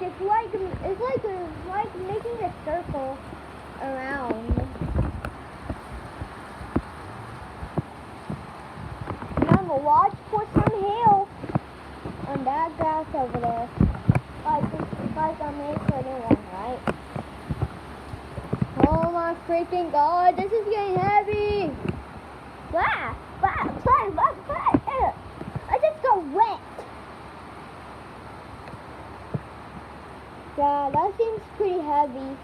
it's like making a circle around. Remember, watch for some hail on that grass over there. Like I made for anyone, right? Oh my freaking god, this is getting heavy! Blah! Blah! Blah! Blah! Blah! I just got wet! Yeah, that seems pretty heavy.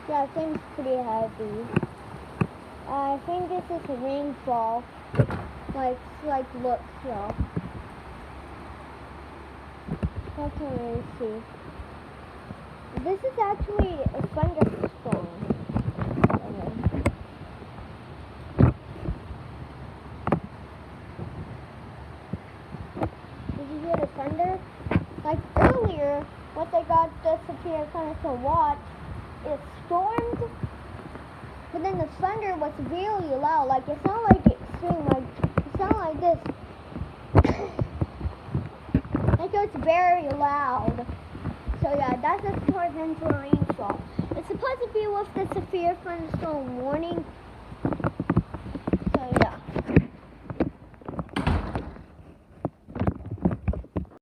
Yeah, it seems pretty heavy. I think this is rainfall. Look, so. I can't really see. This is actually a thunderstorm. Did you hear the thunder? Like earlier, what they got the severe thunderstorm watch, it stormed, but then the thunder was really loud. Like it sounded like extreme, like it sounded like this. Like it was very loud. So yeah, that's a short rainfall. It's supposed to be with the severe thunderstorm warning